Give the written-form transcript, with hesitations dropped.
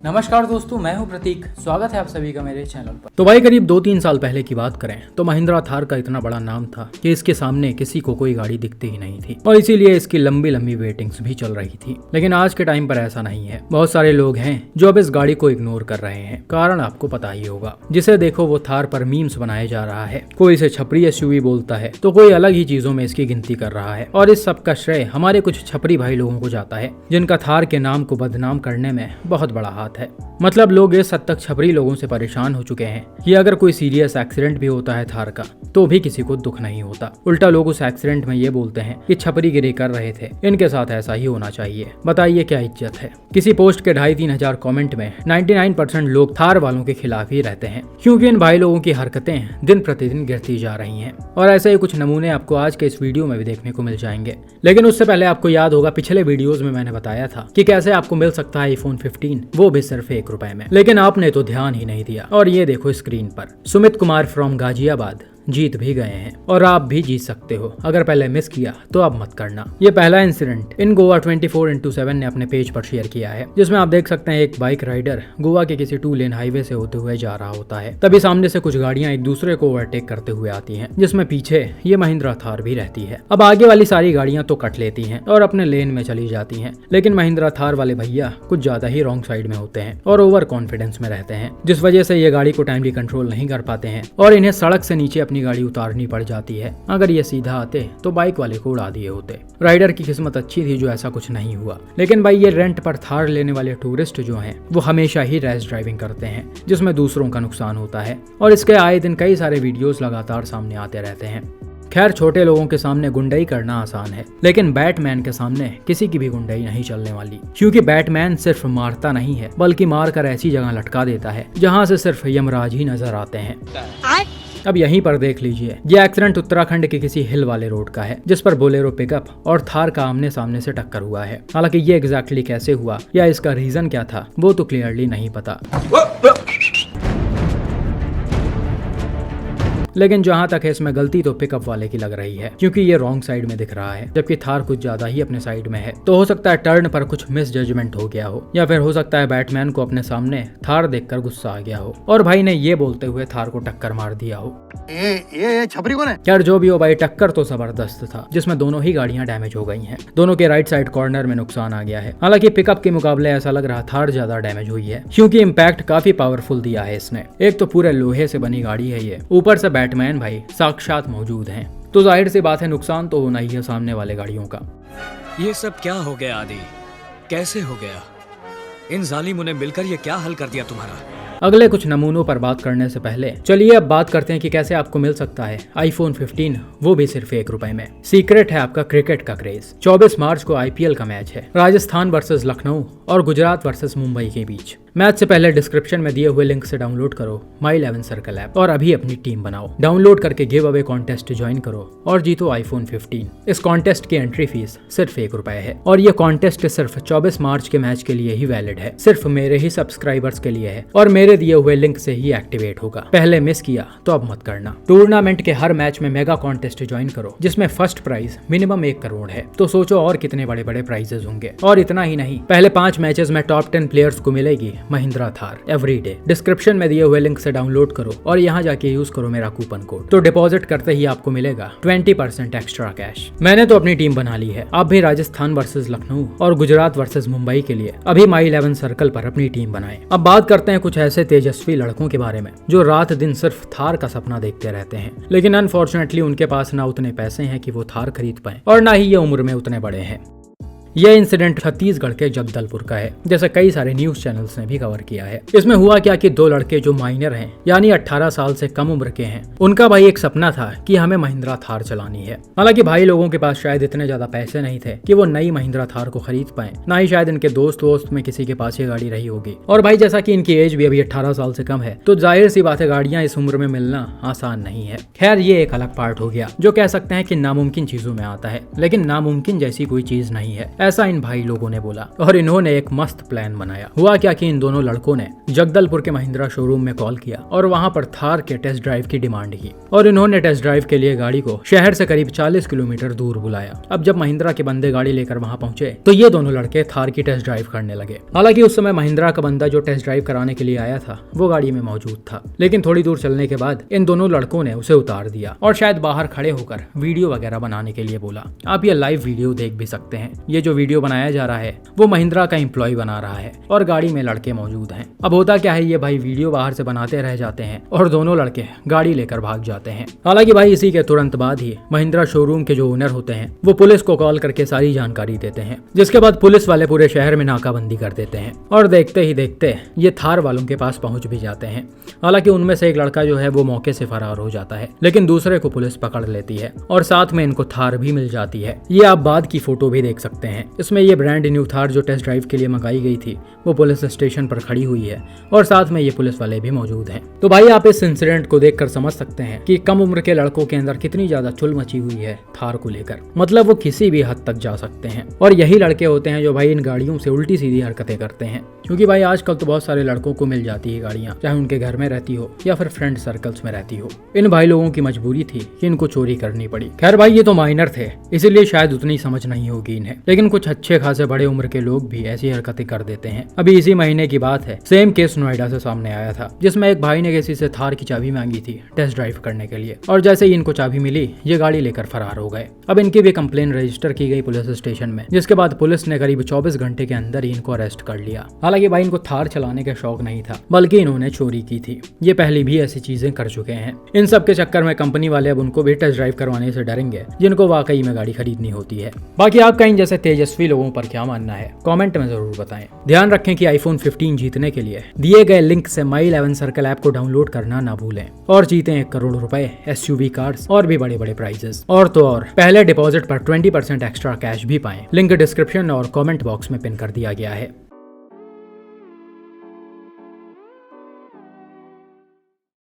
नमस्कार दोस्तों, मैं हूं प्रतीक। स्वागत है आप सभी का मेरे चैनल पर। तो भाई करीब 2-3 साल पहले की बात करें तो महिंद्रा थार का इतना बड़ा नाम था कि इसके सामने किसी को कोई गाड़ी दिखती ही नहीं थी और इसीलिए इसकी लंबी लंबी वेटिंग्स भी चल रही थी। लेकिन आज के टाइम पर ऐसा नहीं है। बहुत सारे लोग हैं जो अब इस गाड़ी को इग्नोर कर रहे हैं। कारण आपको पता ही होगा, जिसे देखो वो थार पर मीम्स बनाया जा रहा है। कोई इसे छपरी एसयूवी बोलता है तो कोई अलग ही चीजों में इसकी गिनती कर रहा है। और इस सब का श्रेय हमारे कुछ छपरी भाई लोगों को जाता है, जिनका थार के नाम को बदनाम करने में बहुत बड़ा हाथ है। मतलब लोग इस हद तक छपरी लोगों से परेशान हो चुके हैं कि अगर कोई सीरियस एक्सीडेंट भी होता है थार का तो भी किसी को दुख नहीं होता। उल्टा लोग उस एक्सीडेंट में ये बोलते हैं कि छपरीगिरी कर रहे थे, इनके साथ ऐसा ही होना चाहिए। बताइए क्या इज्जत है। किसी पोस्ट के 2,500-3 हजार कमेंट में 99% लोग थार वालों के खिलाफ ही रहते हैं, क्योंकि इन भाई लोगों की हरकतें दिन प्रतिदिन गिरती जा रही हैं। और ऐसे ही कुछ नमूने आपको आज के इस वीडियो में भी देखने को मिल जाएंगे। लेकिन उससे पहले आपको याद होगा, पिछले वीडियोज में मैंने बताया था कि कैसे आपको मिल सकता है iPhone 15, वो भी सिर्फ ₹1 में। लेकिन आपने तो ध्यान ही नहीं दिया। और ये देखो स्क्रीन पर, सुमित कुमार फ्रॉम गाजियाबाद जीत भी गए हैं और आप भी जीत सकते हो। अगर पहले मिस किया तो अब मत करना। ये पहला इंसिडेंट इन गोवा 24x7 ने अपने पेज पर शेयर किया है, जिसमें आप देख सकते हैं एक बाइक राइडर गोवा के किसी 2 लेन हाईवे से होते हुए जा रहा होता है। तभी सामने से कुछ गाड़ियां एक दूसरे को ओवरटेक करते हुए आती हैं, जिसमें पीछे ये महिंद्रा थार भी रहती है। अब आगे वाली सारी गाड़ियां तो कट लेती हैं और अपने लेन में चली जाती हैं, लेकिन महिंद्रा थार वाले भैया कुछ ज्यादा ही रॉन्ग साइड में होते हैं और ओवर कॉन्फिडेंस में रहते हैं, जिस वजह से ये गाड़ी को टाइमली कंट्रोल नहीं कर पाते हैं और इन्हें सड़क से नीचे अपनी गाड़ी उतारनी पड़ जाती है। अगर ये सीधा आते तो बाइक वाले को उड़ा दिए होते। राइडर की किस्मत अच्छी थी जो ऐसा कुछ नहीं हुआ। लेकिन भाई ये रेंट पर थार लेने वाले टूरिस्ट जो हैं वो हमेशा ही रैश ड्राइविंग करते हैं, जिसमें दूसरों का नुकसान होता है और इसके आए दिन कई सारे वीडियोस लगातार सामने आते रहते हैं। खैर, छोटे लोगों के सामने गुंडई करना आसान है, लेकिन बैटमैन के सामने किसी की भी गुंडई नहीं चलने वाली, क्योंकि बैटमैन सिर्फ मारता नहीं है बल्कि मार कर ऐसी जगह लटका देता है जहां से सिर्फ यमराज ही नजर आते हैं। अब यहीं पर देख लीजिए, ये एक्सीडेंट उत्तराखंड के किसी हिल वाले रोड का है, जिस पर बोलेरो पिकअप और थार का आमने सामने से टक्कर हुआ है। हालांकि ये एग्जैक्टली कैसे हुआ या इसका रीजन क्या था वो तो क्लियरली नहीं पता। लेकिन जहां तक है, इसमें गलती तो पिकअप वाले की लग रही है, क्योंकि ये रॉन्ग साइड में दिख रहा है जबकि थार कुछ ज्यादा ही अपने साइड में है। तो हो सकता है टर्न पर कुछ मिस जजमेंट हो गया हो, या फिर हो सकता है बैटमैन को अपने सामने थार देखकर गुस्सा आ गया हो और भाई ने ये बोलते हुए थार को टक्कर मार दिया हो। ये छपरी कौन है? यार जो भी हो भाई, टक्कर तो जबरदस्त था, जिसमें दोनों ही गाड़ियां डैमेज हो गई हैं। दोनों के राइट साइड कॉर्नर में नुकसान आ गया है। हालांकि पिकअप के मुकाबले ऐसा लग रहा थार ज्यादा डैमेज हुई है, क्योंकि इम्पैक्ट काफी पावरफुल दिया है इसने। एक तो पूरे लोहे से बनी गाड़ी है ये, ऊपर से बैटमैन भाई साक्षात मौजूद हैं, तो जाहिर सी बात है नुकसान तो होना ही है सामने वाले गाड़ियों का। ये सब क्या हो गया आदि? कैसे हो गया? इन जालिमों ने मिलकर ये क्या हल कर दिया तुम्हारा? अगले कुछ नमूनों पर बात करने से पहले चलिए अब बात करते हैं कि कैसे आपको मिल सकता है iPhone 15, वो भी सिर्फ ₹1 में। सीक्रेट है आपका क्रिकेट का क्रेज। 24 मार्च को IPL का मैच है, राजस्थान वर्सेस लखनऊ और गुजरात वर्सेस मुंबई के बीच। मैच से पहले डिस्क्रिप्शन में दिए हुए लिंक से डाउनलोड करो My 11 सर्कल ऐप और अभी अपनी टीम बनाओ। डाउनलोड करके गिव अवे कॉन्टेस्ट ज्वाइन करो और जीतो iPhone 15। इस कॉन्टेस्ट की एंट्री फीस सिर्फ ₹1 है और ये कॉन्टेस्ट सिर्फ 24 मार्च के मैच के लिए ही वैलिड है, सिर्फ मेरे ही सब्सक्राइबर्स के लिए है और मेरे दिए हुए लिंक से ही एक्टिवेट होगा। पहले मिस किया तो अब मत करना। टूर्नामेंट के हर मैच में मेगा कॉन्टेस्ट ज्वाइन करो, जिसमें फर्स्ट प्राइज मिनिमम 1 करोड़ है। तो सोचो और कितने बड़े बड़े प्राइजेस होंगे। और इतना ही नहीं, पहले 5 मैचेस में टॉप 10 प्लेयर्स को मिलेगी महिंद्रा थार एवरीडे। डिस्क्रिप्शन में दिए हुए लिंक से डाउनलोड करो और यहाँ जाके यूज करो मेरा कूपन कोड, तो डिपॉजिट करते ही आपको मिलेगा 20% एक्स्ट्रा कैश। मैंने तो अपनी टीम बना ली है, आप भी राजस्थान वर्सेस लखनऊ और गुजरात वर्सेस मुंबई के लिए अभी My 11 सर्कल पर अपनी टीम बनाएं। अब बात करते हैं कुछ ऐसे तेजस्वी लड़कों के बारे में जो रात दिन सिर्फ थार का सपना देखते रहते हैं, लेकिन अनफॉर्चुनेटली उनके पास ना उतने पैसे हैं कि वो थार खरीद पाए और ना ही ये उम्र में उतने बड़े हैं। यह इंसिडेंट छत्तीसगढ़ के जगदलपुर का है, जैसे कई सारे न्यूज चैनल्स ने भी कवर किया है। इसमें हुआ क्या कि 2 लड़के जो माइनर हैं, यानी 18 साल से कम उम्र के हैं, उनका भाई एक सपना था कि हमें महिंद्रा थार चलानी है। हालांकि भाई लोगों के पास शायद इतने ज्यादा पैसे नहीं थे कि वो नई महिंद्रा थार को खरीद पाए, ना ही शायद इनके दोस्त में किसी के पास ये गाड़ी रही होगी। और भाई जैसा कि इनकी एज भी अभी 18 साल से कम है, तो जाहिर सी बात है गाड़ियां इस उम्र में मिलना आसान नहीं है। खैर ये एक अलग पार्ट हो गया जो कह सकते हैं कि नामुमकिन चीजों में आता है, लेकिन नामुमकिन जैसी कोई चीज नहीं है। ऐसा इन भाई लोगों ने बोला और इन्होंने एक मस्त प्लान बनाया। हुआ क्या कि इन दोनों लड़कों ने जगदलपुर के महिंद्रा शोरूम में कॉल किया और वहां पर थार के टेस्ट ड्राइव की डिमांड की और इन्होंने टेस्ट ड्राइव के लिए गाड़ी को शहर से करीब 40 किलोमीटर दूर बुलाया। अब जब महिंद्रा के बंदे गाड़ी लेकर वहां पहुंचे तो ये दोनों लड़के थार की टेस्ट ड्राइव करने लगे। हालांकि उस समय महिंद्रा का बंदा जो टेस्ट ड्राइव कराने के लिए आया था वो गाड़ी में मौजूद था, लेकिन थोड़ी दूर चलने के बाद इन दोनों लड़कों ने उसे उतार दिया और शायद बाहर खड़े होकर वीडियो वगैरह बनाने के लिए बोला। आप ये लाइव वीडियो देख भी सकते हैं। ये जो वीडियो बनाया जा रहा है वो महिंद्रा का एम्प्लॉय बना रहा है और गाड़ी में लड़के मौजूद हैं। अब होता क्या है, ये भाई वीडियो बाहर से बनाते रह जाते हैं और दोनों लड़के गाड़ी लेकर भाग जाते हैं। हालांकि भाई इसी के तुरंत बाद ही महिंद्रा शोरूम के जो ओनर होते हैं वो पुलिस को कॉल करके सारी जानकारी देते हैं, जिसके बाद पुलिस वाले पूरे शहर में नाकाबंदी कर देते हैं और देखते ही देखते ये थार वालों के पास पहुंच भी जाते हैं। हालांकि उनमें से एक लड़का जो है वो मौके से फरार हो जाता है, लेकिन दूसरे को पुलिस पकड़ लेती है और साथ में इनको थार भी मिल जाती है। ये आप बाद की फोटो भी देख सकते हैं। इसमें ये ब्रांड न्यू थार जो टेस्ट ड्राइव के लिए मंगाई गई थी वो पुलिस स्टेशन पर खड़ी हुई है और साथ में ये पुलिस वाले भी मौजूद हैं। तो भाई आप इस इंसिडेंट को देखकर समझ सकते हैं कि कम उम्र के लड़कों के अंदर कितनी ज्यादा चुल मची हुई है थार को लेकर। मतलब वो किसी भी हद तक जा सकते हैं और यही लड़के होते हैं जो भाई इन गाड़ियों से उल्टी सीधी हरकतें करते हैं। क्योंकि भाई आजकल तो बहुत सारे लड़कों को मिल जाती है गाड़ियां, चाहे उनके घर में रहती हो या फिर फ्रेंड सर्कल्स में रहती हो। इन भाई लोगों की मजबूरी थी कि इनको चोरी करनी पड़ी। खैर भाई ये तो माइनर थे, इसीलिए शायद उतनी समझ नहीं होगी इन्हें, लेकिन कुछ अच्छे खासे बड़े उम्र के लोग भी ऐसी हरकतें कर देते हैं। अभी इसी महीने की बात है, सेम केस नोएडा से सामने आया था, जिसमें एक भाई ने किसी से थार की चाबी मांगी थी टेस्ट ड्राइव करने के लिए और जैसे ही इनको चाबी मिली ये गाड़ी लेकर फरार हो गए। अब इनकी भी कंप्लेन रजिस्टर की गई पुलिस स्टेशन में, जिसके बाद पुलिस ने करीब 24 घंटे के अंदर ही इनको अरेस्ट कर लिया। हालांकि भाई इनको थार चलाने का शौक नहीं था, बल्कि इन्होंने चोरी की थी। ये पहले भी ऐसी चीजें कर चुके हैं। इन सब के चक्कर में कंपनी वाले अब उनको भी टेस्ट ड्राइव करवाने से डरेंगे जिनको वाकई में गाड़ी खरीदनी होती है। बाकी आपका इन जैसे तेजस्वी लोगों पर क्या मानना है कमेंट में जरूर बताएं। ध्यान रखें कि iPhone 15 जीतने के लिए दिए गए लिंक से My11 सर्कल ऐप को डाउनलोड करना ना भूलें और जीतें 1 करोड़ रुपए, SUV कार्स और भी बड़े बड़े प्राइजेस। और तो और पहले डिपॉजिट पर 20% एक्स्ट्रा कैश भी पाएं। लिंक डिस्क्रिप्शन और कमेंट बॉक्स में पिन कर दिया गया है।